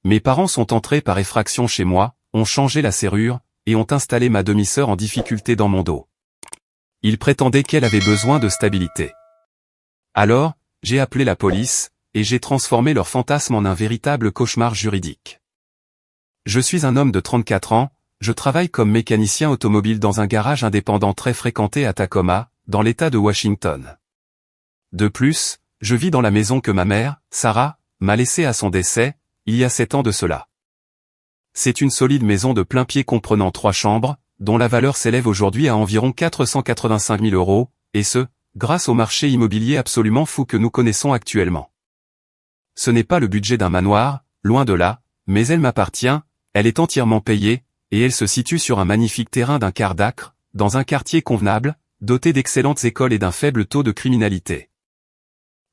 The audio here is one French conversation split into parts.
Mes parents sont entrés par effraction chez moi, ont changé la serrure, et ont installé ma demi-sœur en difficulté dans mon dos. Ils prétendaient qu'elle avait besoin de stabilité. Alors, j'ai appelé la police, et j'ai transformé leur fantasme en un véritable cauchemar juridique. Je suis un homme de 34 ans, je travaille comme mécanicien automobile dans un garage indépendant très fréquenté à Tacoma, dans l'État de Washington. De plus, je vis dans la maison que ma mère, Sarah, m'a laissée à son décès, il y a 7 ans de cela. C'est une solide maison de plein pied comprenant 3 chambres, dont la valeur s'élève aujourd'hui à environ 485 000 €, et ce, grâce au marché immobilier absolument fou que nous connaissons actuellement. Ce n'est pas le budget d'un manoir, loin de là, mais elle m'appartient, elle est entièrement payée, et elle se situe sur un magnifique terrain d'1 quart d'acre, dans un quartier convenable, doté d'excellentes écoles et d'un faible taux de criminalité.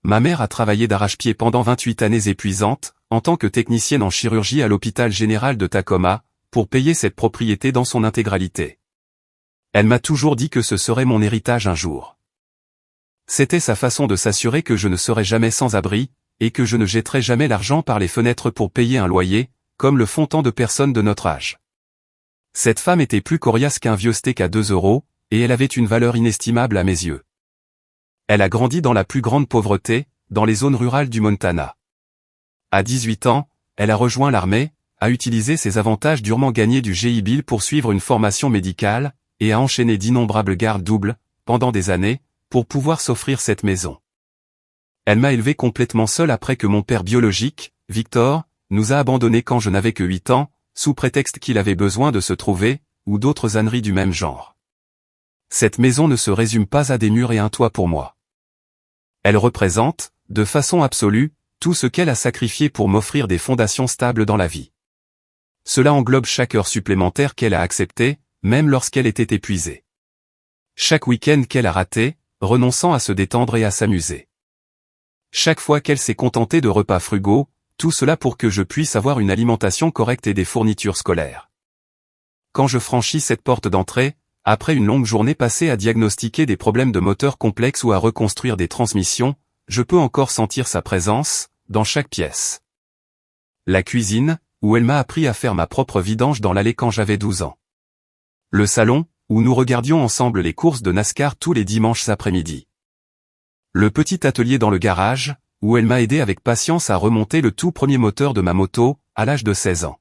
Ma mère a travaillé d'arrache-pied pendant 28 années épuisantes, en tant que technicienne en chirurgie à l'hôpital général de Tacoma, pour payer cette propriété dans son intégralité. Elle m'a toujours dit que ce serait mon héritage un jour. C'était sa façon de s'assurer que je ne serais jamais sans abri, et que je ne jetterais jamais l'argent par les fenêtres pour payer un loyer, comme le font tant de personnes de notre âge. Cette femme était plus coriace qu'un vieux steak à 2 €, et elle avait une valeur inestimable à mes yeux. Elle a grandi dans la plus grande pauvreté, dans les zones rurales du Montana. À 18 ans, elle a rejoint l'armée, a utilisé ses avantages durement gagnés du GI Bill pour suivre une formation médicale, et a enchaîné d'innombrables gardes doubles, pendant des années, pour pouvoir s'offrir cette maison. Elle m'a élevé complètement seul après que mon père biologique, Victor, nous a abandonnés quand je n'avais que 8 ans, sous prétexte qu'il avait besoin de se trouver, ou d'autres âneries du même genre. Cette maison ne se résume pas à des murs et un toit pour moi. Elle représente, de façon absolue, tout ce qu'elle a sacrifié pour m'offrir des fondations stables dans la vie. Cela englobe chaque heure supplémentaire qu'elle a acceptée, même lorsqu'elle était épuisée. Chaque week-end qu'elle a raté, renonçant à se détendre et à s'amuser. Chaque fois qu'elle s'est contentée de repas frugaux, tout cela pour que je puisse avoir une alimentation correcte et des fournitures scolaires. Quand je franchis cette porte d'entrée, après une longue journée passée à diagnostiquer des problèmes de moteur complexes ou à reconstruire des transmissions, je peux encore sentir sa présence, dans chaque pièce. La cuisine, où elle m'a appris à faire ma propre vidange dans l'allée quand j'avais 12 ans. Le salon, où nous regardions ensemble les courses de NASCAR tous les dimanches après-midi. Le petit atelier dans le garage, où elle m'a aidé avec patience à remonter le tout premier moteur de ma moto, à l'âge de 16 ans.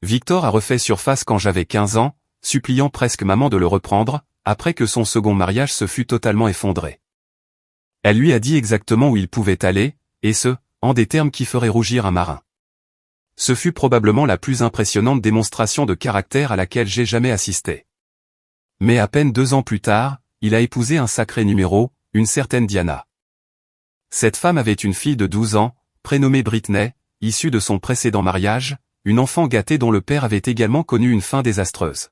Victor a refait surface quand j'avais 15 ans, suppliant presque maman de le reprendre, après que son second mariage se fût totalement effondré. Elle lui a dit exactement où il pouvait aller, et ce, en des termes qui feraient rougir un marin. Ce fut probablement la plus impressionnante démonstration de caractère à laquelle j'ai jamais assisté. Mais à peine 2 ans plus tard, il a épousé un sacré numéro, une certaine Diana. Cette femme avait une fille de 12 ans, prénommée Britney, issue de son précédent mariage, une enfant gâtée dont le père avait également connu une fin désastreuse.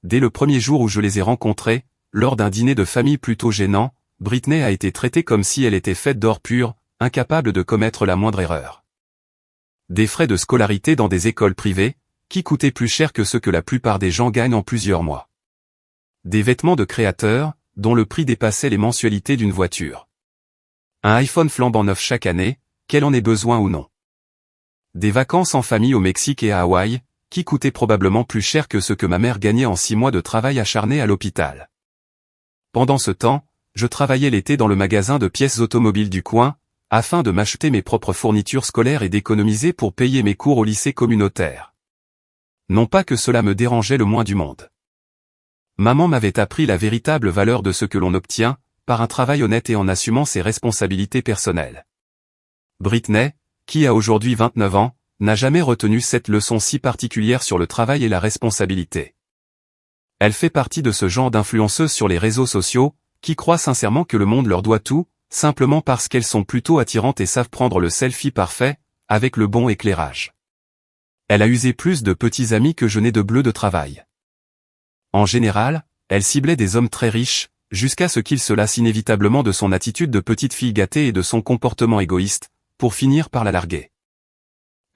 Dès le premier jour où je les ai rencontrés, lors d'un dîner de famille plutôt gênant, Britney a été traitée comme si elle était faite d'or pur, incapable de commettre la moindre erreur. Des frais de scolarité dans des écoles privées, qui coûtaient plus cher que ceux que la plupart des gens gagnent en plusieurs mois. Des vêtements de créateurs, dont le prix dépassait les mensualités d'une voiture. Un iPhone flambant neuf chaque année, qu'elle en ait besoin ou non. Des vacances en famille au Mexique et à Hawaï, qui coûtaient probablement plus cher que ce que ma mère gagnait en 6 mois de travail acharné à l'hôpital. Pendant ce temps, je travaillais l'été dans le magasin de pièces automobiles du coin, afin de m'acheter mes propres fournitures scolaires et d'économiser pour payer mes cours au lycée communautaire. Non pas que cela me dérangeait le moins du monde. Maman m'avait appris la véritable valeur de ce que l'on obtient, par un travail honnête et en assumant ses responsabilités personnelles. Britney, qui a aujourd'hui 29 ans, n'a jamais retenu cette leçon si particulière sur le travail et la responsabilité. Elle fait partie de ce genre d'influenceuses sur les réseaux sociaux, qui croient sincèrement que le monde leur doit tout, simplement parce qu'elles sont plutôt attirantes et savent prendre le selfie parfait, avec le bon éclairage. Elle a usé plus de petits amis que je n'ai de bleus de travail. En général, elle ciblait des hommes très riches, jusqu'à ce qu'ils se lassent inévitablement de son attitude de petite fille gâtée et de son comportement égoïste, pour finir par la larguer.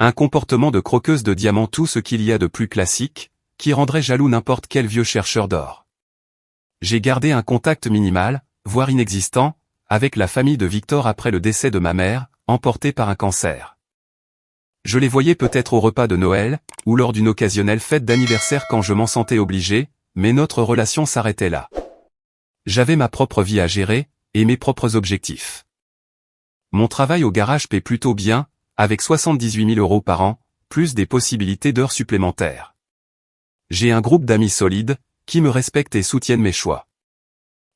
Un comportement de croqueuse de diamants, tout ce qu'il y a de plus classique, qui rendrait jaloux n'importe quel vieux chercheur d'or. J'ai gardé un contact minimal, voire inexistant, avec la famille de Victor après le décès de ma mère, emportée par un cancer. Je les voyais peut-être au repas de Noël, ou lors d'une occasionnelle fête d'anniversaire quand je m'en sentais obligé, mais notre relation s'arrêtait là. J'avais ma propre vie à gérer, et mes propres objectifs. Mon travail au garage paie plutôt bien, avec 78 000 € par an, plus des possibilités d'heures supplémentaires. J'ai un groupe d'amis solides, qui me respectent et soutiennent mes choix.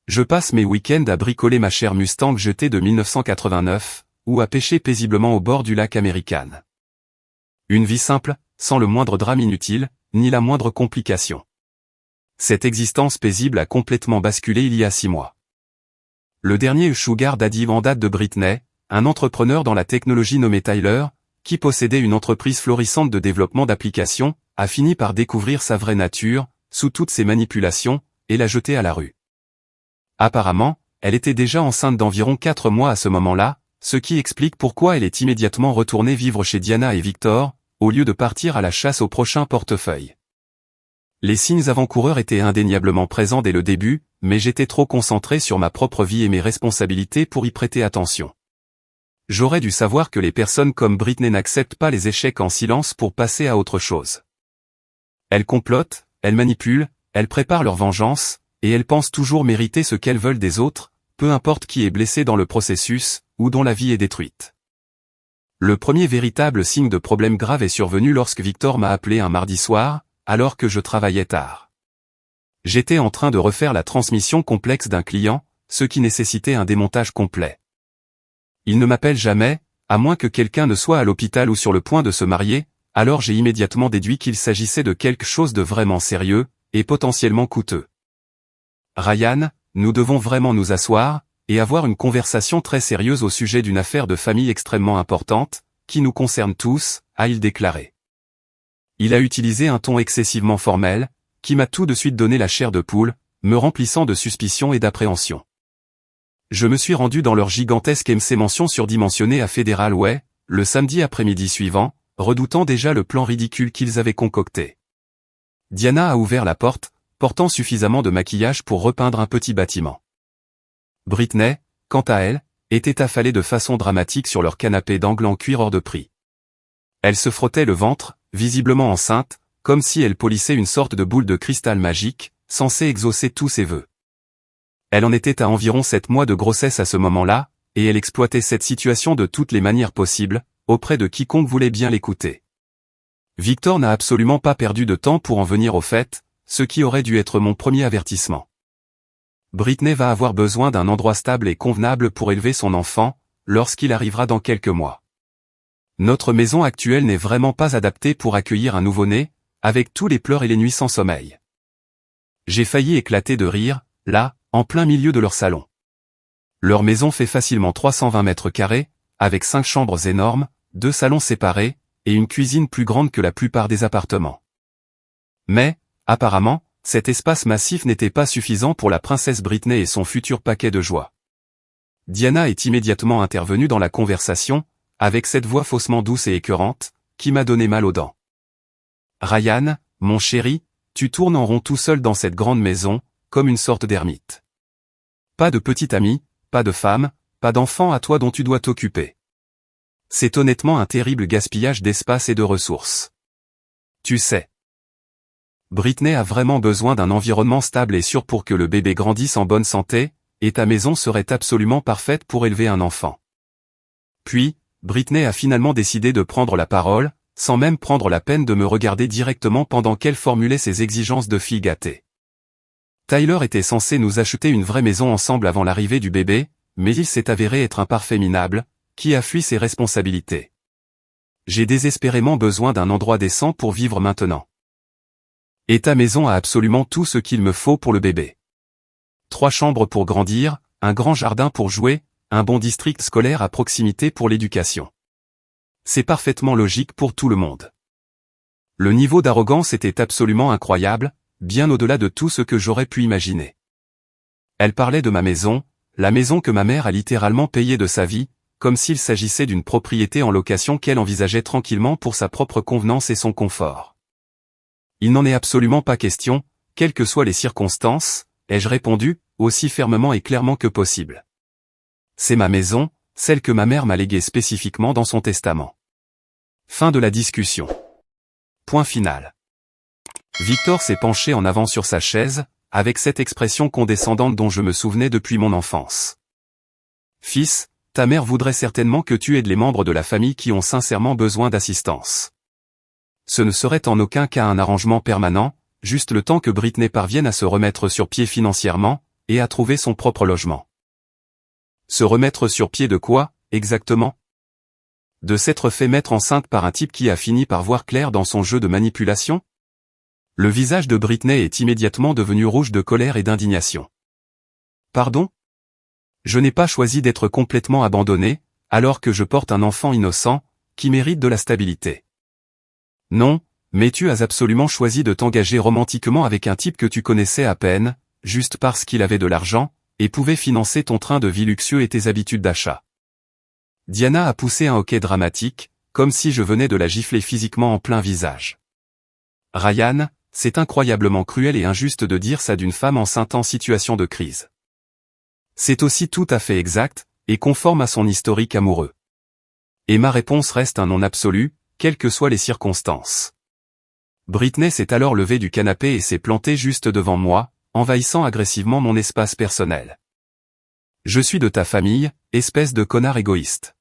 Je passe mes week-ends à bricoler ma chère Mustang jetée de 1989, ou à pêcher paisiblement au bord du lac American. Une vie simple, sans le moindre drame inutile, ni la moindre complication. Cette existence paisible a complètement basculé il y a 6 mois. Le dernier sugar daddy en date de Britney, un entrepreneur dans la technologie nommé Tyler, qui possédait une entreprise florissante de développement d'applications, a fini par découvrir sa vraie nature, sous toutes ses manipulations, et l'a jetée à la rue. Apparemment, elle était déjà enceinte d'environ 4 mois à ce moment-là, ce qui explique pourquoi elle est immédiatement retournée vivre chez Diana et Victor, au lieu de partir à la chasse au prochain portefeuille. Les signes avant-coureurs étaient indéniablement présents dès le début, mais j'étais trop concentré sur ma propre vie et mes responsabilités pour y prêter attention. J'aurais dû savoir que les personnes comme Britney n'acceptent pas les échecs en silence pour passer à autre chose. Elles complotent, elles manipulent, elles préparent leur vengeance, et elles pensent toujours mériter ce qu'elles veulent des autres, peu importe qui est blessé dans le processus, ou dont la vie est détruite. Le premier véritable signe de problème grave est survenu lorsque Victor m'a appelé un mardi soir, alors que je travaillais tard. J'étais en train de refaire la transmission complexe d'un client, ce qui nécessitait un démontage complet. Il ne m'appelle jamais, à moins que quelqu'un ne soit à l'hôpital ou sur le point de se marier, alors j'ai immédiatement déduit qu'il s'agissait de quelque chose de vraiment sérieux, et potentiellement coûteux. Ryan, nous devons vraiment nous asseoir, et avoir une conversation très sérieuse au sujet d'une affaire de famille extrêmement importante, qui nous concerne tous, a-t-il déclaré. Il a utilisé un ton excessivement formel, qui m'a tout de suite donné la chair de poule, me remplissant de suspicion et d'appréhension. Je me suis rendu dans leur gigantesque MC Mansion surdimensionnée à Federal Way, le samedi après-midi suivant, redoutant déjà le plan ridicule qu'ils avaient concocté. Diana a ouvert la porte, portant suffisamment de maquillage pour repeindre un petit bâtiment. Britney, quant à elle, était affalée de façon dramatique sur leur canapé d'angle en cuir hors de prix. Elle se frottait le ventre, visiblement enceinte, comme si elle polissait une sorte de boule de cristal magique, censée exaucer tous ses vœux. Elle en était à environ 7 mois de grossesse à ce moment-là, et elle exploitait cette situation de toutes les manières possibles, auprès de quiconque voulait bien l'écouter. Victor n'a absolument pas perdu de temps pour en venir au fait, ce qui aurait dû être mon premier avertissement. Britney va avoir besoin d'un endroit stable et convenable pour élever son enfant, lorsqu'il arrivera dans quelques mois. Notre maison actuelle n'est vraiment pas adaptée pour accueillir un nouveau-né, avec tous les pleurs et les nuits sans sommeil. J'ai failli éclater de rire, là, en plein milieu de leur salon. Leur maison fait facilement 320 mètres carrés, avec 5 chambres énormes, 2 salons séparés, et une cuisine plus grande que la plupart des appartements. Mais, apparemment, cet espace massif n'était pas suffisant pour la princesse Britney et son futur paquet de joie. Diana est immédiatement intervenue dans la conversation, avec cette voix faussement douce et écœurante, qui m'a donné mal aux dents. Ryan, mon chéri, tu tournes en rond tout seul dans cette grande maison, comme une sorte d'ermite. Pas de petit ami, pas de femme, pas d'enfant à toi dont tu dois t'occuper. C'est honnêtement un terrible gaspillage d'espace et de ressources. Tu sais. Britney a vraiment besoin d'un environnement stable et sûr pour que le bébé grandisse en bonne santé, et ta maison serait absolument parfaite pour élever un enfant. Puis, Britney a finalement décidé de prendre la parole, sans même prendre la peine de me regarder directement pendant qu'elle formulait ses exigences de fille gâtée. Tyler était censé nous acheter une vraie maison ensemble avant l'arrivée du bébé, mais il s'est avéré être un parfait minable, qui a fui ses responsabilités. J'ai désespérément besoin d'un endroit décent pour vivre maintenant. Et ta maison a absolument tout ce qu'il me faut pour le bébé. 3 chambres pour grandir, un grand jardin pour jouer, un bon district scolaire à proximité pour l'éducation. C'est parfaitement logique pour tout le monde. Le niveau d'arrogance était absolument incroyable, bien au-delà de tout ce que j'aurais pu imaginer. Elle parlait de ma maison, la maison que ma mère a littéralement payée de sa vie, comme s'il s'agissait d'une propriété en location qu'elle envisageait tranquillement pour sa propre convenance et son confort. Il n'en est absolument pas question, quelles que soient les circonstances, ai-je répondu, aussi fermement et clairement que possible. C'est ma maison, celle que ma mère m'a léguée spécifiquement dans son testament. Fin de la discussion. Point final. Victor s'est penché en avant sur sa chaise, avec cette expression condescendante dont je me souvenais depuis mon enfance. Fils, ta mère voudrait certainement que tu aides les membres de la famille qui ont sincèrement besoin d'assistance. Ce ne serait en aucun cas un arrangement permanent, juste le temps que Britney parvienne à se remettre sur pied financièrement, et à trouver son propre logement. Se remettre sur pied de quoi, exactement? De s'être fait mettre enceinte par un type qui a fini par voir clair dans son jeu de manipulation? Le visage de Britney est immédiatement devenu rouge de colère et d'indignation. Pardon? Je n'ai pas choisi d'être complètement abandonné, alors que je porte un enfant innocent, qui mérite de la stabilité. Non, mais tu as absolument choisi de t'engager romantiquement avec un type que tu connaissais à peine, juste parce qu'il avait de l'argent, et pouvait financer ton train de vie luxueux et tes habitudes d'achat. Diana a poussé un hoquet dramatique, comme si je venais de la gifler physiquement en plein visage. Ryan, c'est incroyablement cruel et injuste de dire ça d'une femme enceinte en situation de crise. C'est aussi tout à fait exact, et conforme à son historique amoureux. Et ma réponse reste un non absolu, quelles que soient les circonstances. Britney s'est alors levée du canapé et s'est plantée juste devant moi, envahissant agressivement mon espace personnel. Je suis de ta famille, espèce de connard égoïste.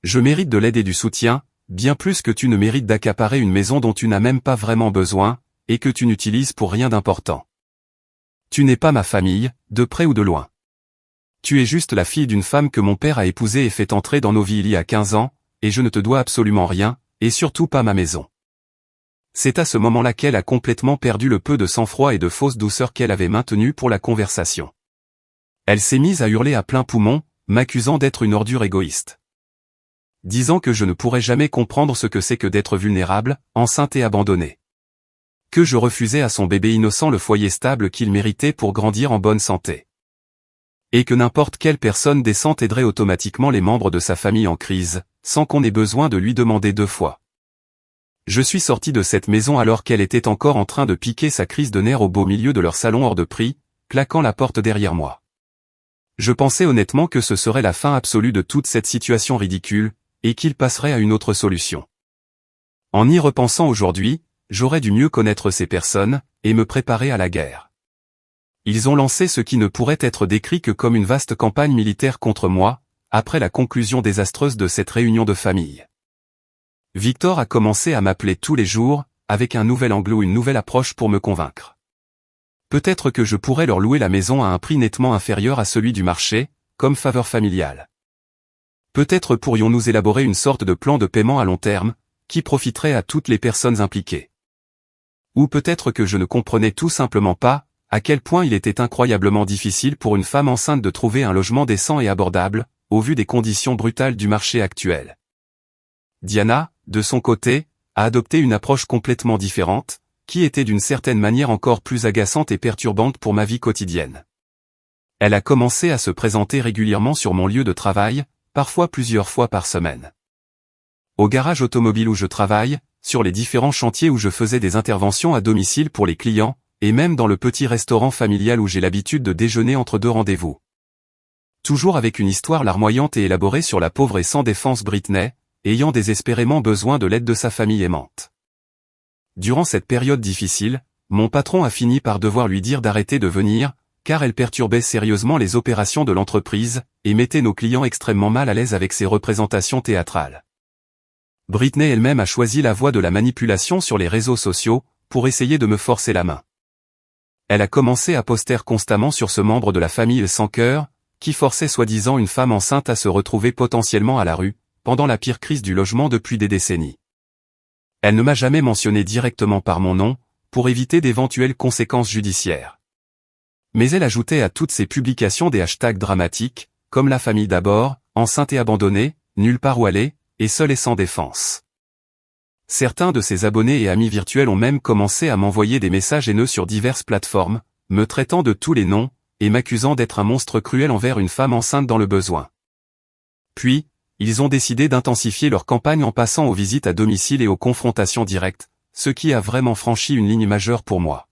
Je mérite de l'aide et du soutien, bien plus que tu ne mérites d'accaparer une maison dont tu n'as même pas vraiment besoin, et que tu n'utilises pour rien d'important. Tu n'es pas ma famille, de près ou de loin. Tu es juste la fille d'une femme que mon père a épousée et fait entrer dans nos vies il y a 15 ans, et je ne te dois absolument rien, et surtout pas ma maison. C'est à ce moment-là qu'elle a complètement perdu le peu de sang-froid et de fausse douceur qu'elle avait maintenu pour la conversation. Elle s'est mise à hurler à plein poumon, m'accusant d'être une ordure égoïste. Disant que je ne pourrais jamais comprendre ce que c'est que d'être vulnérable, enceinte et abandonnée. Que je refusais à son bébé innocent le foyer stable qu'il méritait pour grandir en bonne santé. Et que n'importe quelle personne décente aiderait automatiquement les membres de sa famille en crise, sans qu'on ait besoin de lui demander 2 fois. Je suis sorti de cette maison alors qu'elle était encore en train de piquer sa crise de nerfs au beau milieu de leur salon hors de prix, claquant la porte derrière moi. Je pensais honnêtement que ce serait la fin absolue de toute cette situation ridicule, et qu'il passerait à une autre solution. En y repensant aujourd'hui, j'aurais dû mieux connaître ces personnes, et me préparer à la guerre. Ils ont lancé ce qui ne pourrait être décrit que comme une vaste campagne militaire contre moi, après la conclusion désastreuse de cette réunion de famille. Victor a commencé à m'appeler tous les jours, avec un nouvel angle ou une nouvelle approche pour me convaincre. Peut-être que je pourrais leur louer la maison à un prix nettement inférieur à celui du marché, comme faveur familiale. Peut-être pourrions-nous élaborer une sorte de plan de paiement à long terme, qui profiterait à toutes les personnes impliquées. Ou peut-être que je ne comprenais tout simplement pas, à quel point il était incroyablement difficile pour une femme enceinte de trouver un logement décent et abordable, au vu des conditions brutales du marché actuel. Diana, de son côté, a adopté une approche complètement différente, qui était d'une certaine manière encore plus agaçante et perturbante pour ma vie quotidienne. Elle a commencé à se présenter régulièrement sur mon lieu de travail, parfois plusieurs fois par semaine. Au garage automobile où je travaille, sur les différents chantiers où je faisais des interventions à domicile pour les clients, et même dans le petit restaurant familial où j'ai l'habitude de déjeuner entre 2 rendez-vous. Toujours avec une histoire larmoyante et élaborée sur la pauvre et sans défense Britney, ayant désespérément besoin de l'aide de sa famille aimante. Durant cette période difficile, mon patron a fini par devoir lui dire d'arrêter de venir, car elle perturbait sérieusement les opérations de l'entreprise, et mettait nos clients extrêmement mal à l'aise avec ses représentations théâtrales. Britney elle-même a choisi la voie de la manipulation sur les réseaux sociaux, pour essayer de me forcer la main. Elle a commencé à poster constamment sur ce membre de la famille sans cœur, qui forçait soi-disant une femme enceinte à se retrouver potentiellement à la rue, pendant la pire crise du logement depuis des décennies. Elle ne m'a jamais mentionné directement par mon nom, pour éviter d'éventuelles conséquences judiciaires. Mais elle ajoutait à toutes ces publications des hashtags dramatiques, comme la famille d'abord, enceinte et abandonnée, nulle part où aller, et seule et sans défense. Certains de ses abonnés et amis virtuels ont même commencé à m'envoyer des messages haineux sur diverses plateformes, me traitant de tous les noms, et m'accusant d'être un monstre cruel envers une femme enceinte dans le besoin. Puis, ils ont décidé d'intensifier leur campagne en passant aux visites à domicile et aux confrontations directes, ce qui a vraiment franchi une ligne majeure pour moi.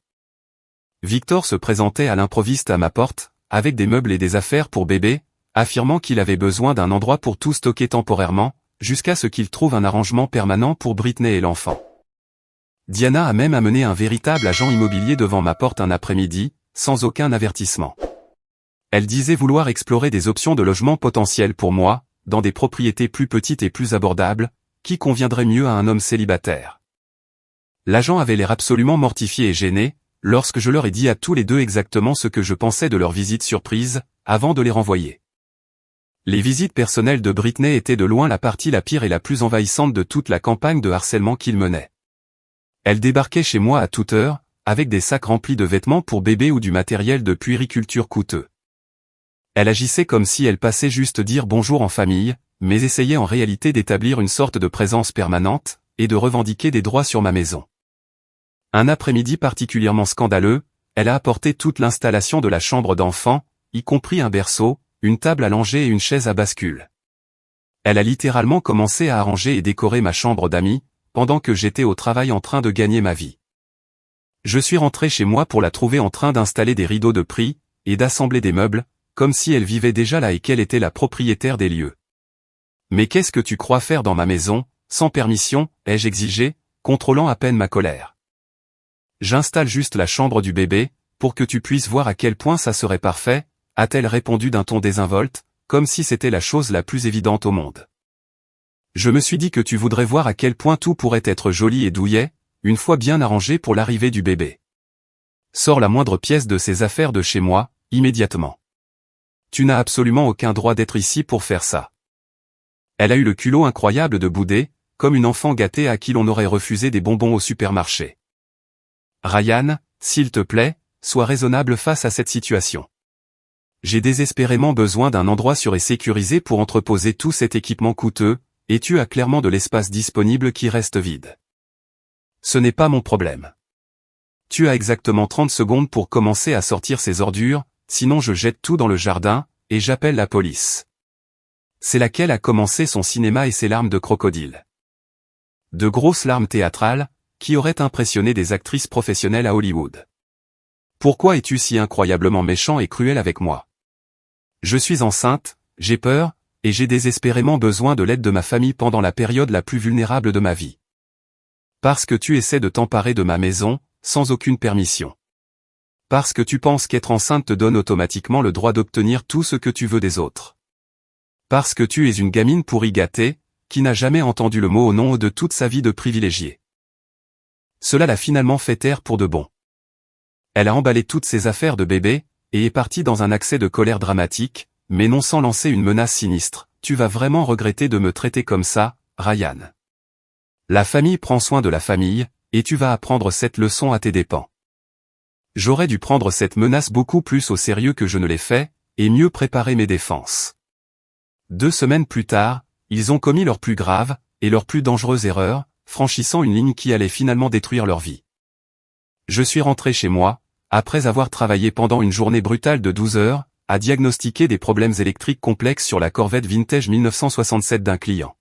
Victor se présentait à l'improviste à ma porte, avec des meubles et des affaires pour bébé, affirmant qu'il avait besoin d'un endroit pour tout stocker temporairement, jusqu'à ce qu'il trouve un arrangement permanent pour Britney et l'enfant. Diana a même amené un véritable agent immobilier devant ma porte un après-midi, sans aucun avertissement. Elle disait vouloir explorer des options de logement potentielles pour moi, dans des propriétés plus petites et plus abordables, qui conviendraient mieux à un homme célibataire. L'agent avait l'air absolument mortifié et gêné, lorsque je leur ai dit à tous les deux exactement ce que je pensais de leur visite surprise, avant de les renvoyer. Les visites personnelles de Britney étaient de loin la partie la pire et la plus envahissante de toute la campagne de harcèlement qu'il menait. Elle débarquait chez moi à toute heure, avec des sacs remplis de vêtements pour bébé ou du matériel de puériculture coûteux. Elle agissait comme si elle passait juste dire bonjour en famille, mais essayait en réalité d'établir une sorte de présence permanente, et de revendiquer des droits sur ma maison. Un après-midi particulièrement scandaleux, elle a apporté toute l'installation de la chambre d'enfant, y compris un berceau, une table allongée et une chaise à bascule. Elle a littéralement commencé à arranger et décorer ma chambre d'amis, pendant que j'étais au travail en train de gagner ma vie. Je suis rentré chez moi pour la trouver en train d'installer des rideaux de prix, et d'assembler des meubles, comme si elle vivait déjà là et qu'elle était la propriétaire des lieux. Mais qu'est-ce que tu crois faire dans ma maison, sans permission, ai-je exigé, contrôlant à peine ma colère. J'installe juste la chambre du bébé, pour que tu puisses voir à quel point ça serait parfait, a-t-elle répondu d'un ton désinvolte, comme si c'était la chose la plus évidente au monde. Je me suis dit que tu voudrais voir à quel point tout pourrait être joli et douillet, une fois bien arrangé pour l'arrivée du bébé. Sors la moindre pièce de ces affaires de chez moi, immédiatement. Tu n'as absolument aucun droit d'être ici pour faire ça. Elle a eu le culot incroyable de bouder, comme une enfant gâtée à qui l'on aurait refusé des bonbons au supermarché. Ryan, s'il te plaît, sois raisonnable face à cette situation. J'ai désespérément besoin d'un endroit sûr et sécurisé pour entreposer tout cet équipement coûteux, et tu as clairement de l'espace disponible qui reste vide. Ce n'est pas mon problème. Tu as exactement 30 secondes pour commencer à sortir ces ordures, sinon je jette tout dans le jardin, et j'appelle la police. C'est là qu'elle a commencé son cinéma et ses larmes de crocodile. De grosses larmes théâtrales, qui auraient impressionné des actrices professionnelles à Hollywood. Pourquoi es-tu si incroyablement méchant et cruel avec moi? Je suis enceinte, j'ai peur, et j'ai désespérément besoin de l'aide de ma famille pendant la période la plus vulnérable de ma vie. Parce que tu essaies de t'emparer de ma maison, sans aucune permission. Parce que tu penses qu'être enceinte te donne automatiquement le droit d'obtenir tout ce que tu veux des autres. Parce que tu es une gamine pourri gâtée, qui n'a jamais entendu le mot au nom de toute sa vie de privilégiée. Cela l'a finalement fait taire pour de bon. Elle a emballé toutes ses affaires de bébé, et est partie dans un accès de colère dramatique, mais non sans lancer une menace sinistre. Tu vas vraiment regretter de me traiter comme ça, Ryan. La famille prend soin de la famille, et tu vas apprendre cette leçon à tes dépens. J'aurais dû prendre cette menace beaucoup plus au sérieux que je ne l'ai fait, et mieux préparer mes défenses. 2 semaines plus tard, ils ont commis leur plus grave, et leur plus dangereuse erreur, franchissant une ligne qui allait finalement détruire leur vie. Je suis rentré chez moi, après avoir travaillé pendant une journée brutale de 12 heures, à diagnostiquer des problèmes électriques complexes sur la Corvette Vintage 1967 d'un client.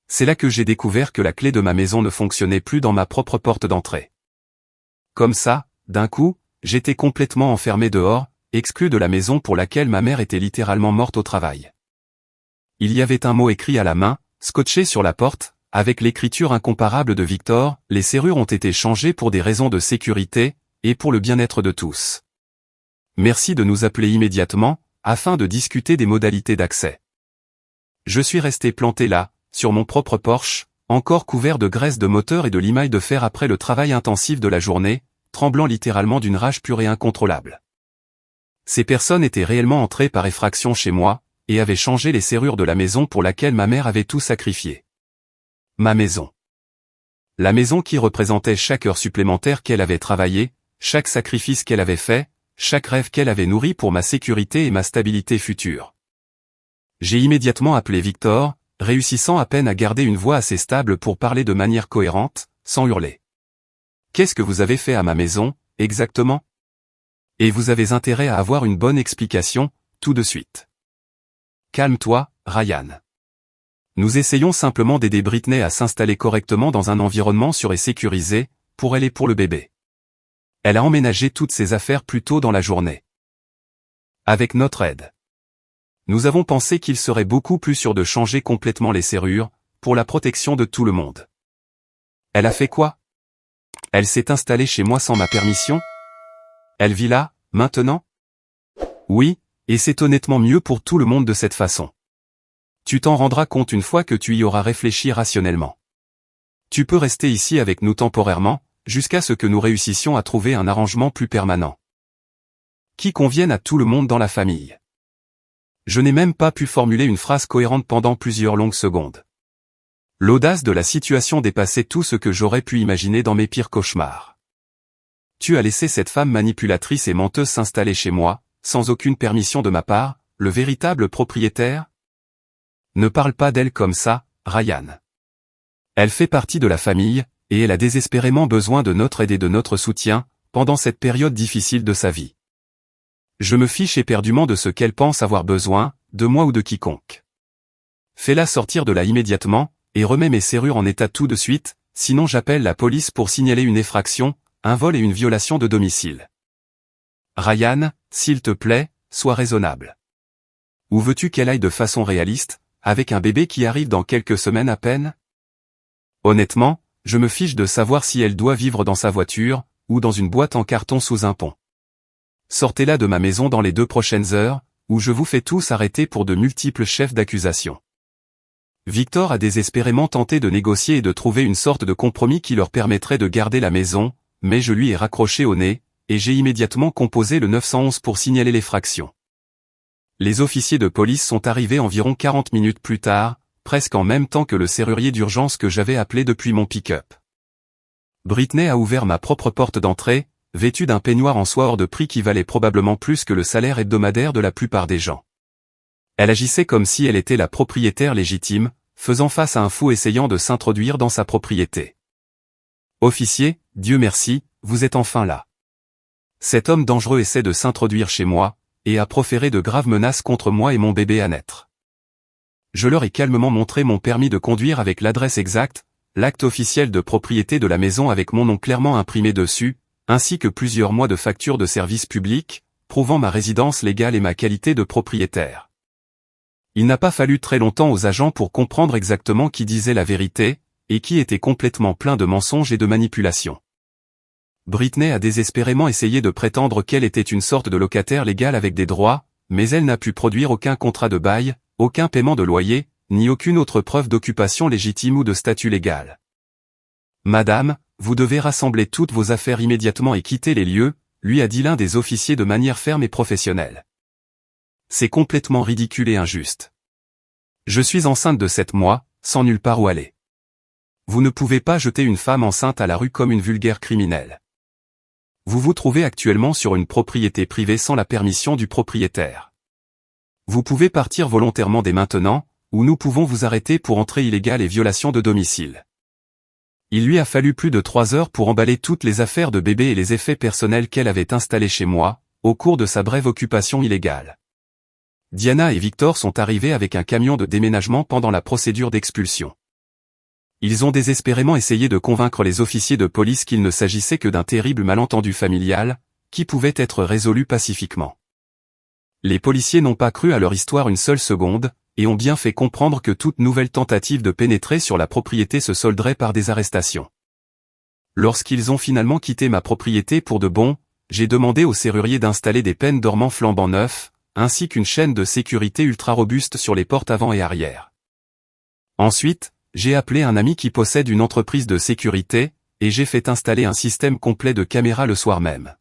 C'est là que j'ai découvert que la clé de ma maison ne fonctionnait plus dans ma propre porte d'entrée. Comme ça, d'un coup, j'étais complètement enfermé dehors, exclu de la maison pour laquelle ma mère était littéralement morte au travail. Il y avait un mot écrit à la main, scotché sur la porte, avec l'écriture incomparable de Victor, les serrures ont été changées pour des raisons de sécurité, et pour le bien-être de tous. Merci de nous appeler immédiatement, afin de discuter des modalités d'accès. Je suis resté planté là, sur mon propre Porsche, encore couvert de graisse de moteur et de limaille de fer après le travail intensif de la journée, tremblant littéralement d'une rage pure et incontrôlable. Ces personnes étaient réellement entrées par effraction chez moi, et avaient changé les serrures de la maison pour laquelle ma mère avait tout sacrifié. Ma maison. La maison qui représentait chaque heure supplémentaire qu'elle avait travaillé, chaque sacrifice qu'elle avait fait, chaque rêve qu'elle avait nourri pour ma sécurité et ma stabilité future. J'ai immédiatement appelé Victor, réussissant à peine à garder une voix assez stable pour parler de manière cohérente, sans hurler. Qu'est-ce que vous avez fait à ma maison, exactement? Et vous avez intérêt à avoir une bonne explication, tout de suite. Calme-toi, Ryan. Nous essayons simplement d'aider Britney à s'installer correctement dans un environnement sûr et sécurisé, pour elle et pour le bébé. Elle a emménagé toutes ses affaires plus tôt dans la journée. Avec notre aide. nous avons pensé qu'il serait beaucoup plus sûr de changer complètement les serrures, pour la protection de tout le monde. Elle a fait quoi? Elle s'est installée chez moi sans ma permission? Elle vit là, maintenant? Oui, et c'est honnêtement mieux pour tout le monde de cette façon. Tu t'en rendras compte une fois que tu y auras réfléchi rationnellement. Tu peux rester ici avec nous temporairement, jusqu'à ce que nous réussissions à trouver un arrangement plus permanent, qui convienne à tout le monde dans la famille. Je n'ai même pas pu formuler une phrase cohérente pendant plusieurs longues secondes. L'audace de la situation dépassait tout ce que j'aurais pu imaginer dans mes pires cauchemars. Tu as laissé cette femme manipulatrice et menteuse s'installer chez moi, sans aucune permission de ma part, le véritable propriétaire? Ne parle pas d'elle comme ça, Ryan. Elle fait partie de la famille, et elle a désespérément besoin de notre aide et de notre soutien, pendant cette période difficile de sa vie. Je me fiche éperdument de ce qu'elle pense avoir besoin, de moi ou de quiconque. Fais-la sortir de là immédiatement, et remets mes serrures en état tout de suite, sinon j'appelle la police pour signaler une effraction, un vol et une violation de domicile. Ryan, s'il te plaît, sois raisonnable. Où veux-tu qu'elle aille de façon réaliste, avec un bébé qui arrive dans quelques semaines à peine? Honnêtement, je me fiche de savoir si elle doit vivre dans sa voiture, ou dans une boîte en carton sous un pont. Sortez-la de ma maison dans les 2 prochaines heures, ou je vous fais tous arrêter pour de multiples chefs d'accusation. Victor a désespérément tenté de négocier et de trouver une sorte de compromis qui leur permettrait de garder la maison, mais je lui ai raccroché au nez, et j'ai immédiatement composé le 911 pour signaler l'effraction. Les officiers de police sont arrivés environ 40 minutes plus tard, presque en même temps que le serrurier d'urgence que j'avais appelé depuis mon pick-up. Britney a ouvert ma propre porte d'entrée, vêtue d'un peignoir en soie hors de prix qui valait probablement plus que le salaire hebdomadaire de la plupart des gens. Elle agissait comme si elle était la propriétaire légitime, faisant face à un fou essayant de s'introduire dans sa propriété. Officier, Dieu merci, vous êtes enfin là. Cet homme dangereux essaie de s'introduire chez moi, et a proféré de graves menaces contre moi et mon bébé à naître. Je leur ai calmement montré mon permis de conduire avec l'adresse exacte, l'acte officiel de propriété de la maison avec mon nom clairement imprimé dessus, ainsi que plusieurs mois de factures de service public, prouvant ma résidence légale et ma qualité de propriétaire. Il n'a pas fallu très longtemps aux agents pour comprendre exactement qui disait la vérité, et qui était complètement plein de mensonges et de manipulations. Britney a désespérément essayé de prétendre qu'elle était une sorte de locataire légal avec des droits, mais elle n'a pu produire aucun contrat de bail, aucun paiement de loyer, ni aucune autre preuve d'occupation légitime ou de statut légal. Madame, vous devez rassembler toutes vos affaires immédiatement et quitter les lieux, lui a dit l'un des officiers de manière ferme et professionnelle. C'est complètement ridicule et injuste. Je suis enceinte de 7 mois, sans nulle part où aller. Vous ne pouvez pas jeter une femme enceinte à la rue comme une vulgaire criminelle. Vous vous trouvez actuellement sur une propriété privée sans la permission du propriétaire. Vous pouvez partir volontairement dès maintenant, ou nous pouvons vous arrêter pour entrée illégale et violation de domicile. Il lui a fallu plus de 3 heures pour emballer toutes les affaires de bébé et les effets personnels qu'elle avait installés chez moi, au cours de sa brève occupation illégale. Diana et Victor sont arrivés avec un camion de déménagement pendant la procédure d'expulsion. Ils ont désespérément essayé de convaincre les officiers de police qu'il ne s'agissait que d'un terrible malentendu familial, qui pouvait être résolu pacifiquement. Les policiers n'ont pas cru à leur histoire une seule seconde, et ont bien fait comprendre que toute nouvelle tentative de pénétrer sur la propriété se solderait par des arrestations. Lorsqu'ils ont finalement quitté ma propriété pour de bon, j'ai demandé au serrurier d'installer des peines dormants flambant neufs, ainsi qu'une chaîne de sécurité ultra robuste sur les portes avant et arrière. Ensuite, j'ai appelé un ami qui possède une entreprise de sécurité, et j'ai fait installer un système complet de caméras le soir même.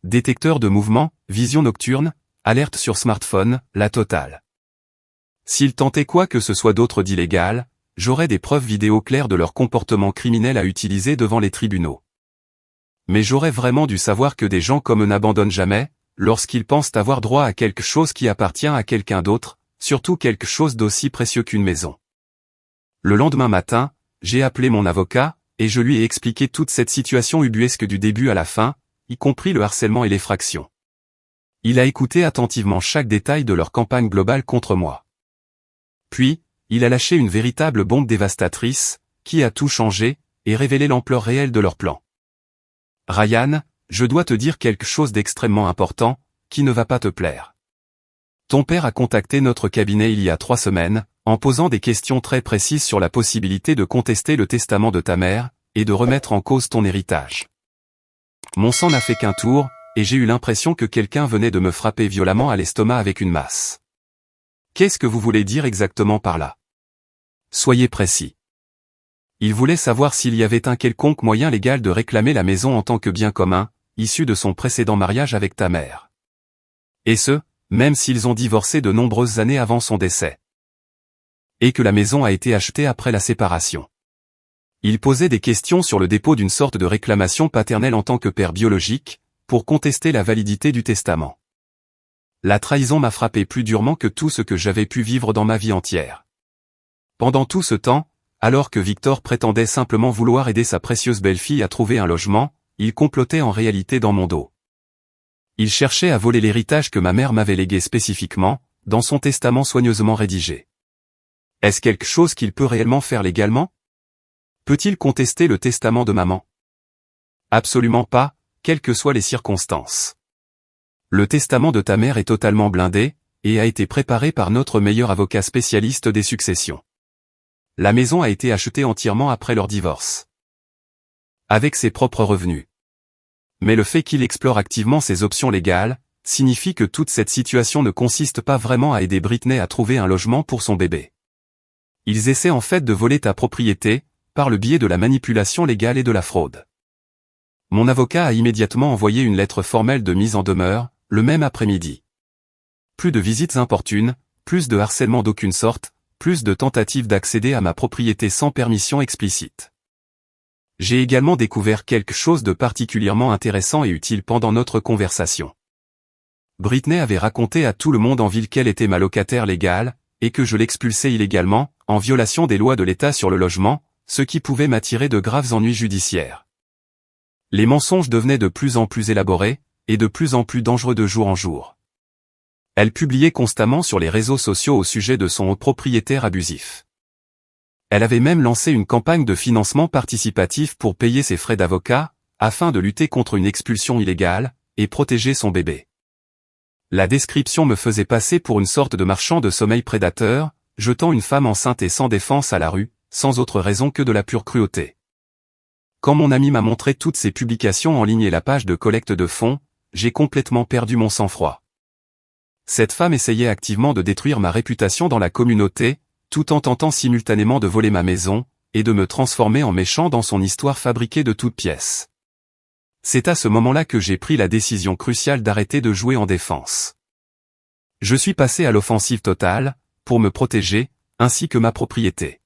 Détecteur de mouvement, vision nocturne, alerte sur smartphone, la totale. S'ils tentaient quoi que ce soit d'autre d'illégal, j'aurais des preuves vidéo claires de leur comportement criminel à utiliser devant les tribunaux. Mais j'aurais vraiment dû savoir que des gens comme eux n'abandonnent jamais, lorsqu'ils pensent avoir droit à quelque chose qui appartient à quelqu'un d'autre, surtout quelque chose d'aussi précieux qu'une maison. Le lendemain matin, j'ai appelé mon avocat, et je lui ai expliqué toute cette situation ubuesque du début à la fin, y compris le harcèlement et l'effraction. Il a écouté attentivement chaque détail de leur campagne globale contre moi. Puis, il a lâché une véritable bombe dévastatrice, qui a tout changé, et révélé l'ampleur réelle de leur plan. Ryan, je dois te dire quelque chose d'extrêmement important, qui ne va pas te plaire. Ton père a contacté notre cabinet il y a 3 semaines, en posant des questions très précises sur la possibilité de contester le testament de ta mère, et de remettre en cause ton héritage. Mon sang n'a fait qu'un tour, et j'ai eu l'impression que quelqu'un venait de me frapper violemment à l'estomac avec une masse. Qu'est-ce que vous voulez dire exactement par là? Soyez précis. Il voulait savoir s'il y avait un quelconque moyen légal de réclamer la maison en tant que bien commun, issu de son précédent mariage avec ta mère. Et ce, même s'ils ont divorcé de nombreuses années avant son décès. Et que la maison a été achetée après la séparation. Il posait des questions sur le dépôt d'une sorte de réclamation paternelle en tant que père biologique, pour contester la validité du testament. La trahison m'a frappé plus durement que tout ce que j'avais pu vivre dans ma vie entière. Pendant tout ce temps, alors que Victor prétendait simplement vouloir aider sa précieuse belle-fille à trouver un logement, il complotait en réalité dans mon dos. Il cherchait à voler l'héritage que ma mère m'avait légué spécifiquement, dans son testament soigneusement rédigé. Est-ce quelque chose qu'il peut réellement faire légalement? Peut-il contester le testament de maman? Absolument pas, quelles que soient les circonstances. Le testament de ta mère est totalement blindé, et a été préparé par notre meilleur avocat spécialiste des successions. La maison a été achetée entièrement après leur divorce. Avec ses propres revenus. Mais le fait qu'il explore activement ses options légales, signifie que toute cette situation ne consiste pas vraiment à aider Britney à trouver un logement pour son bébé. Ils essaient en fait de voler ta propriété, par le biais de la manipulation légale et de la fraude. Mon avocat a immédiatement envoyé une lettre formelle de mise en demeure, le même après-midi. Plus de visites importunes, plus de harcèlement d'aucune sorte, plus de tentatives d'accéder à ma propriété sans permission explicite. J'ai également découvert quelque chose de particulièrement intéressant et utile pendant notre conversation. Britney avait raconté à tout le monde en ville qu'elle était ma locataire légale, et que je l'expulsais illégalement, en violation des lois de l'État sur le logement, ce qui pouvait m'attirer de graves ennuis judiciaires. Les mensonges devenaient de plus en plus élaborés, et de plus en plus dangereux de jour en jour. Elle publiait constamment sur les réseaux sociaux au sujet de son propriétaire abusif. Elle avait même lancé une campagne de financement participatif pour payer ses frais d'avocat, afin de lutter contre une expulsion illégale, et protéger son bébé. La description me faisait passer pour une sorte de marchand de sommeil prédateur, jetant une femme enceinte et sans défense à la rue, sans autre raison que de la pure cruauté. Quand mon ami m'a montré toutes ces publications en ligne et la page de collecte de fonds, j'ai complètement perdu mon sang-froid. Cette femme essayait activement de détruire ma réputation dans la communauté, tout en tentant simultanément de voler ma maison, et de me transformer en méchant dans son histoire fabriquée de toutes pièces. C'est à ce moment-là que j'ai pris la décision cruciale d'arrêter de jouer en défense. Je suis passé à l'offensive totale, pour me protéger, ainsi que ma propriété.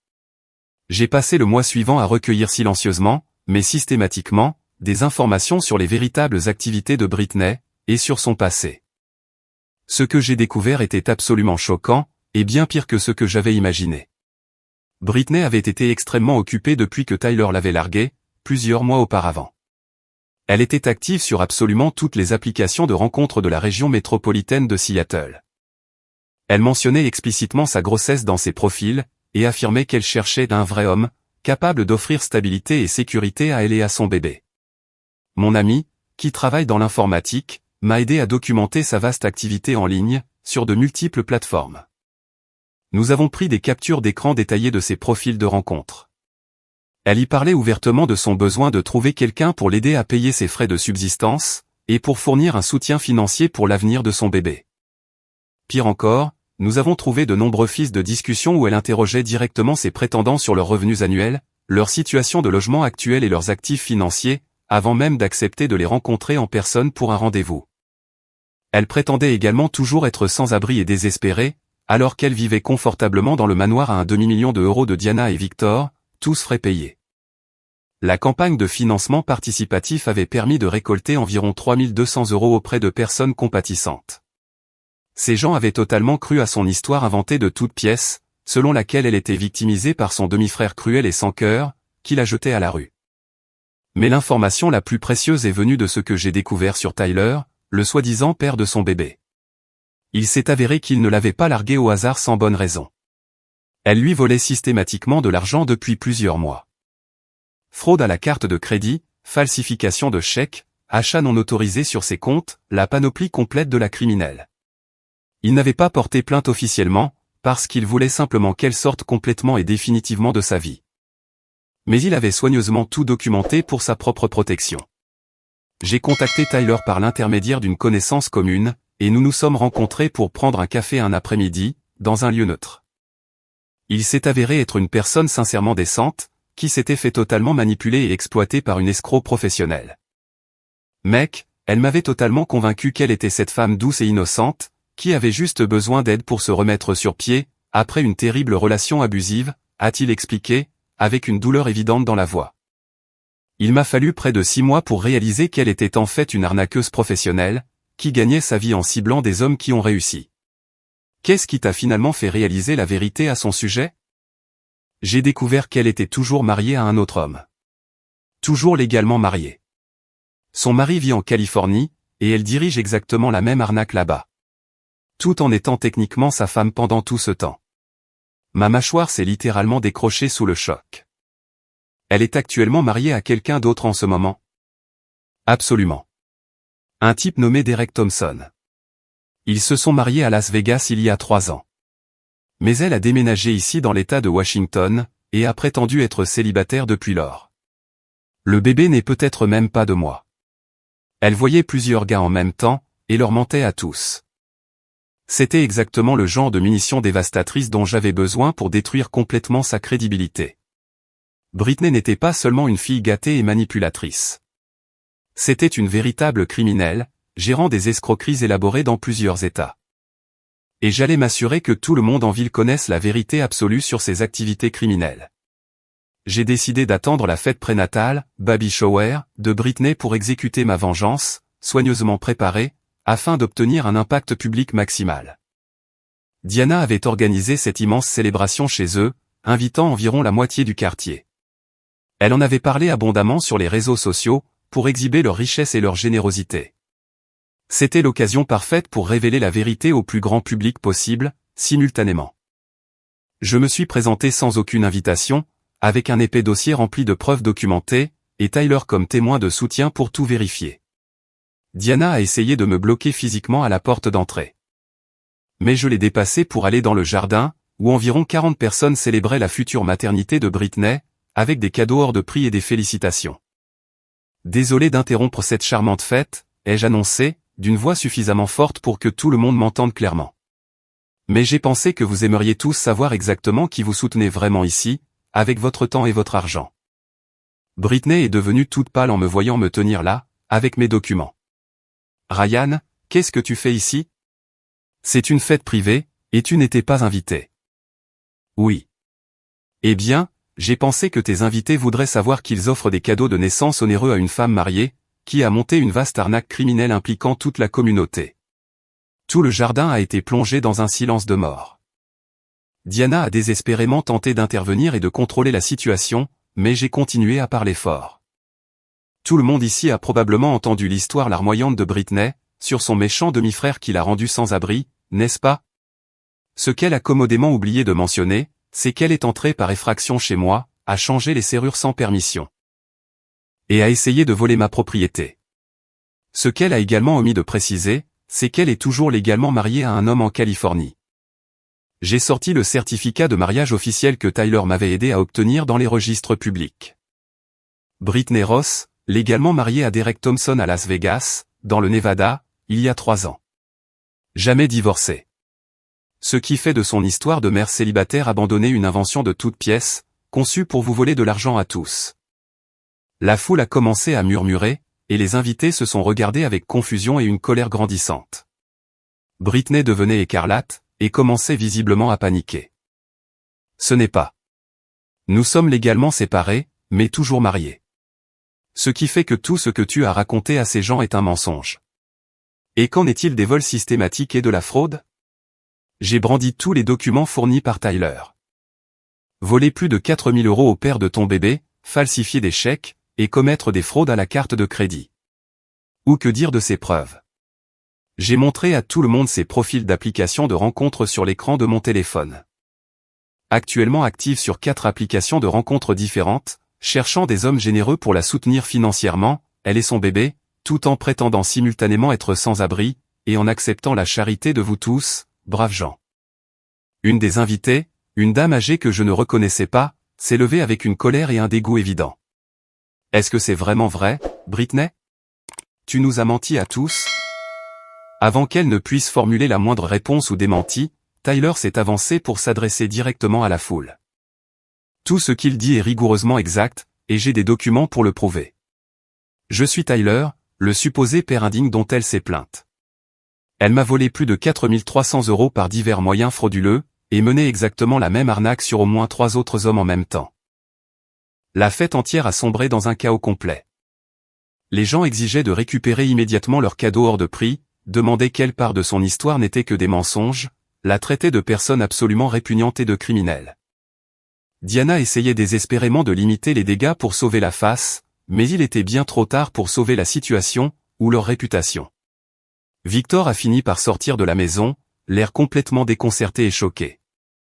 J'ai passé le mois suivant à recueillir silencieusement, mais systématiquement, des informations sur les véritables activités de Britney, et sur son passé. Ce que j'ai découvert était absolument choquant, et bien pire que ce que j'avais imaginé. Britney avait été extrêmement occupée depuis que Tyler l'avait larguée, plusieurs mois auparavant. Elle était active sur absolument toutes les applications de rencontres de la région métropolitaine de Seattle. Elle mentionnait explicitement sa grossesse dans ses profils, et affirmait qu'elle cherchait un vrai homme, capable d'offrir stabilité et sécurité à elle et à son bébé. Mon ami, qui travaille dans l'informatique, m'a aidé à documenter sa vaste activité en ligne, sur de multiples plateformes. Nous avons pris des captures d'écran détaillées de ses profils de rencontres. Elle y parlait ouvertement de son besoin de trouver quelqu'un pour l'aider à payer ses frais de subsistance, et pour fournir un soutien financier pour l'avenir de son bébé. Pire encore, nous avons trouvé de nombreux fils de discussion où elle interrogeait directement ses prétendants sur leurs revenus annuels, leur situation de logement actuelle et leurs actifs financiers, avant même d'accepter de les rencontrer en personne pour un rendez-vous. Elle prétendait également toujours être sans abri et désespérée, alors qu'elle vivait confortablement dans le manoir à 1 demi-million d'euros de Diana et Victor, tous frais payés. La campagne de financement participatif avait permis de récolter environ 3 200 € auprès de personnes compatissantes. Ces gens avaient totalement cru à son histoire inventée de toutes pièces, selon laquelle elle était victimisée par son demi-frère cruel et sans cœur, qui la jetait à la rue. Mais l'information la plus précieuse est venue de ce que j'ai découvert sur Tyler, le soi-disant père de son bébé. Il s'est avéré qu'il ne l'avait pas larguée au hasard sans bonne raison. Elle lui volait systématiquement de l'argent depuis plusieurs mois. Fraude à la carte de crédit, falsification de chèques, achat non autorisé sur ses comptes, la panoplie complète de la criminelle. Il n'avait pas porté plainte officiellement, parce qu'il voulait simplement qu'elle sorte complètement et définitivement de sa vie. Mais il avait soigneusement tout documenté pour sa propre protection. J'ai contacté Tyler par l'intermédiaire d'une connaissance commune, et nous nous sommes rencontrés pour prendre un café un après-midi, dans un lieu neutre. Il s'est avéré être une personne sincèrement décente, qui s'était fait totalement manipuler et exploiter par une escroc professionnelle. Mec, elle m'avait totalement convaincu qu'elle était cette femme douce et innocente, qui avait juste besoin d'aide pour se remettre sur pied, après une terrible relation abusive, a-t-il expliqué, avec une douleur évidente dans la voix. Il m'a fallu près de 6 mois pour réaliser qu'elle était en fait une arnaqueuse professionnelle, qui gagnait sa vie en ciblant des hommes qui ont réussi. Qu'est-ce qui t'a finalement fait réaliser la vérité à son sujet? J'ai découvert qu'elle était toujours mariée à un autre homme. Toujours légalement mariée. Son mari vit en Californie, et elle dirige exactement la même arnaque là-bas. Tout en étant techniquement sa femme pendant tout ce temps. Ma mâchoire s'est littéralement décrochée sous le choc. Elle est actuellement mariée à quelqu'un d'autre en ce moment? Absolument. Un type nommé Derek Thompson. Ils se sont mariés à Las Vegas il y a 3 ans. Mais elle a déménagé ici dans l'État de Washington, et a prétendu être célibataire depuis lors. Le bébé n'est peut-être même pas de moi. Elle voyait plusieurs gars en même temps, et leur mentait à tous. C'était exactement le genre de munition dévastatrice dont j'avais besoin pour détruire complètement sa crédibilité. Britney n'était pas seulement une fille gâtée et manipulatrice. C'était une véritable criminelle, gérant des escroqueries élaborées dans plusieurs États. Et j'allais m'assurer que tout le monde en ville connaisse la vérité absolue sur ses activités criminelles. J'ai décidé d'attendre la fête prénatale, baby shower, de Britney pour exécuter ma vengeance, soigneusement préparée, afin d'obtenir un impact public maximal. Diana avait organisé cette immense célébration chez eux, invitant environ la moitié du quartier. Elle en avait parlé abondamment sur les réseaux sociaux, pour exhiber leur richesse et leur générosité. C'était l'occasion parfaite pour révéler la vérité au plus grand public possible, simultanément. Je me suis présenté sans aucune invitation, avec un épais dossier rempli de preuves documentées, et Tyler comme témoin de soutien pour tout vérifier. Diana a essayé de me bloquer physiquement à la porte d'entrée. Mais je l'ai dépassé pour aller dans le jardin, où environ 40 personnes célébraient la future maternité de Britney, avec des cadeaux hors de prix et des félicitations. Désolé d'interrompre cette charmante fête, ai-je annoncé, d'une voix suffisamment forte pour que tout le monde m'entende clairement. Mais j'ai pensé que vous aimeriez tous savoir exactement qui vous soutenez vraiment ici, avec votre temps et votre argent. Britney est devenue toute pâle en me voyant me tenir là, avec mes documents. Ryan, qu'est-ce que tu fais ici? C'est une fête privée, et tu n'étais pas invité. Oui. Eh bien, j'ai pensé que tes invités voudraient savoir qu'ils offrent des cadeaux de naissance onéreux à une femme mariée, qui a monté une vaste arnaque criminelle impliquant toute la communauté. Tout le jardin a été plongé dans un silence de mort. Diana a désespérément tenté d'intervenir et de contrôler la situation, mais j'ai continué à parler fort. Tout le monde ici a probablement entendu l'histoire larmoyante de Britney, sur son méchant demi-frère qui l'a rendu sans abri, n'est-ce pas? Ce qu'elle a commodément oublié de mentionner, c'est qu'elle est entrée par effraction chez moi, a changé les serrures sans permission. Et a essayé de voler ma propriété. Ce qu'elle a également omis de préciser, c'est qu'elle est toujours légalement mariée à un homme en Californie. J'ai sorti le certificat de mariage officiel que Tyler m'avait aidé à obtenir dans les registres publics. Britney Ross, légalement mariée à Derek Thompson à Las Vegas, dans le Nevada, il y a 3 ans. Jamais divorcée. Ce qui fait de son histoire de mère célibataire abandonnée une invention de toute pièce, conçue pour vous voler de l'argent à tous. La foule a commencé à murmurer, et les invités se sont regardés avec confusion et une colère grandissante. Britney devenait écarlate, et commençait visiblement à paniquer. Ce n'est pas. Nous sommes légalement séparés, mais toujours mariés. Ce qui fait que tout ce que tu as raconté à ces gens est un mensonge. Et qu'en est-il des vols systématiques et de la fraude? J'ai brandi tous les documents fournis par Tyler. Voler plus de 4 000 € au père de ton bébé, falsifier des chèques, et commettre des fraudes à la carte de crédit. Ou que dire de ces preuves? J'ai montré à tout le monde ces profils d'applications de rencontres sur l'écran de mon téléphone. Actuellement active sur 4 applications de rencontres différentes, cherchant des hommes généreux pour la soutenir financièrement, elle et son bébé, tout en prétendant simultanément être sans abri, et en acceptant la charité de vous tous, braves gens. Une des invitées, une dame âgée que je ne reconnaissais pas, s'est levée avec une colère et un dégoût évident. Est-ce que c'est vraiment vrai, Britney? Tu nous as menti à tous? Avant qu'elle ne puisse formuler la moindre réponse ou démenti, Tyler s'est avancé pour s'adresser directement à la foule. Tout ce qu'il dit est rigoureusement exact, et j'ai des documents pour le prouver. Je suis Tyler, le supposé père indigne dont elle s'est plainte. Elle m'a volé plus de 4300 € par divers moyens frauduleux, et mené exactement la même arnaque sur au moins 3 autres hommes en même temps. La fête entière a sombré dans un chaos complet. Les gens exigeaient de récupérer immédiatement leurs cadeaux hors de prix, demandaient quelle part de son histoire n'était que des mensonges, la traitaient de personne absolument répugnante et de criminelle. Diana essayait désespérément de limiter les dégâts pour sauver la face, mais il était bien trop tard pour sauver la situation, ou leur réputation. Victor a fini par sortir de la maison, l'air complètement déconcerté et choqué.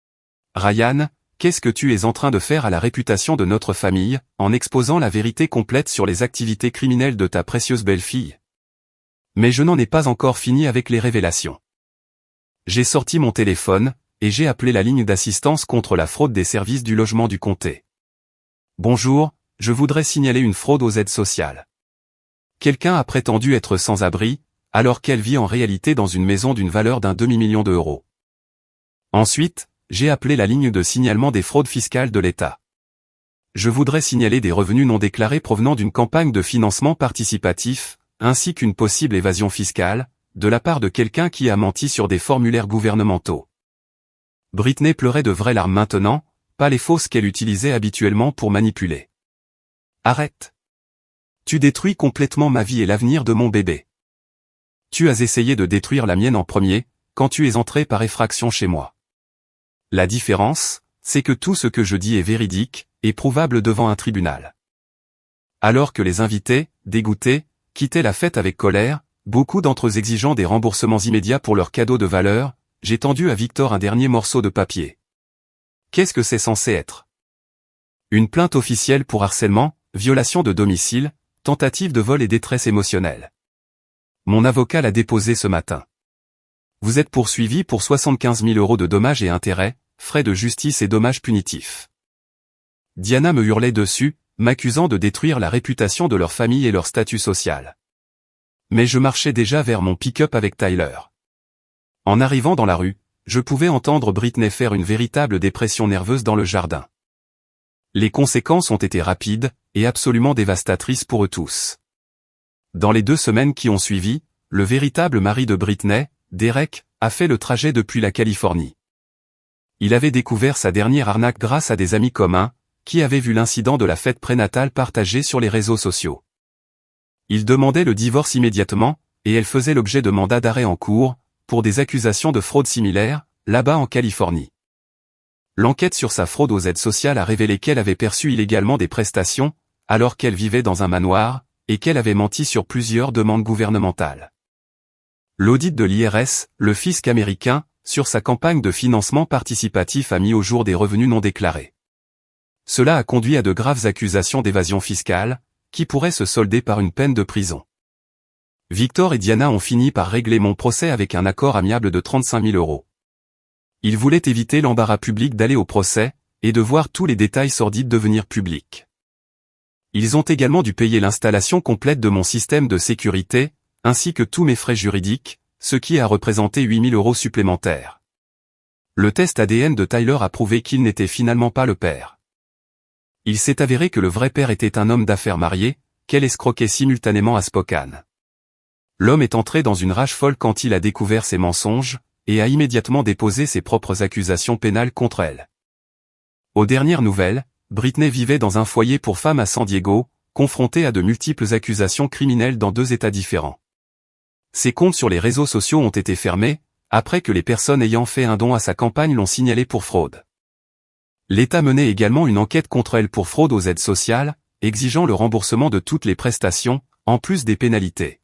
« Ryan, qu'est-ce que tu es en train de faire à la réputation de notre famille, en exposant la vérité complète sur les activités criminelles de ta précieuse belle-fille? » Mais je n'en ai pas encore fini avec les révélations. J'ai sorti mon téléphone, et j'ai appelé la ligne d'assistance contre la fraude des services du logement du comté. « Bonjour, je voudrais signaler une fraude aux aides sociales. Quelqu'un a prétendu être sans abri, alors qu'elle vit en réalité dans une maison d'une valeur d'1 demi-million d'euros. Ensuite, j'ai appelé la ligne de signalement des fraudes fiscales de l'État. Je voudrais signaler des revenus non déclarés provenant d'une campagne de financement participatif, ainsi qu'une possible évasion fiscale, de la part de quelqu'un qui a menti sur des formulaires gouvernementaux. » Britney pleurait de vraies larmes maintenant, pas les fausses qu'elle utilisait habituellement pour manipuler. « Arrête. Tu détruis complètement ma vie et l'avenir de mon bébé. Tu as essayé de détruire la mienne en premier, quand tu es entré par effraction chez moi. La différence, c'est que tout ce que je dis est véridique, et prouvable devant un tribunal. » Alors que les invités, dégoûtés, quittaient la fête avec colère, beaucoup d'entre eux exigeant des remboursements immédiats pour leurs cadeaux de valeur, j'ai tendu à Victor un dernier morceau de papier. Qu'est-ce que c'est censé être? Une plainte officielle pour harcèlement, violation de domicile, tentative de vol et détresse émotionnelle. Mon avocat l'a déposé ce matin. Vous êtes poursuivi pour 75 000 € de dommages et intérêts, frais de justice et dommages punitifs. Diana me hurlait dessus, m'accusant de détruire la réputation de leur famille et leur statut social. Mais je marchais déjà vers mon pick-up avec Tyler. En arrivant dans la rue, je pouvais entendre Britney faire une véritable dépression nerveuse dans le jardin. Les conséquences ont été rapides, et absolument dévastatrices pour eux tous. Dans les 2 semaines qui ont suivi, le véritable mari de Britney, Derek, a fait le trajet depuis la Californie. Il avait découvert sa dernière arnaque grâce à des amis communs, qui avaient vu l'incident de la fête prénatale partagé sur les réseaux sociaux. Il demandait le divorce immédiatement, et elle faisait l'objet de mandats d'arrêt en cours, pour des accusations de fraude similaires, là-bas en Californie. L'enquête sur sa fraude aux aides sociales a révélé qu'elle avait perçu illégalement des prestations, alors qu'elle vivait dans un manoir, et qu'elle avait menti sur plusieurs demandes gouvernementales. L'audit de l'IRS, le fisc américain, sur sa campagne de financement participatif a mis au jour des revenus non déclarés. Cela a conduit à de graves accusations d'évasion fiscale, qui pourraient se solder par une peine de prison. Victor et Diana ont fini par régler mon procès avec un accord amiable de 35 000 €. Ils voulaient éviter l'embarras public d'aller au procès, et de voir tous les détails sordides devenir publics. Ils ont également dû payer l'installation complète de mon système de sécurité, ainsi que tous mes frais juridiques, ce qui a représenté 8 000 € supplémentaires. Le test ADN de Tyler a prouvé qu'il n'était finalement pas le père. Il s'est avéré que le vrai père était un homme d'affaires marié, qu'elle escroquait simultanément à Spokane. L'homme est entré dans une rage folle quand il a découvert ses mensonges, et a immédiatement déposé ses propres accusations pénales contre elle. Aux dernières nouvelles, Britney vivait dans un foyer pour femmes à San Diego, confrontée à de multiples accusations criminelles dans 2 États différents. Ses comptes sur les réseaux sociaux ont été fermés, après que les personnes ayant fait un don à sa campagne l'ont signalé pour fraude. L'État menait également une enquête contre elle pour fraude aux aides sociales, exigeant le remboursement de toutes les prestations, en plus des pénalités.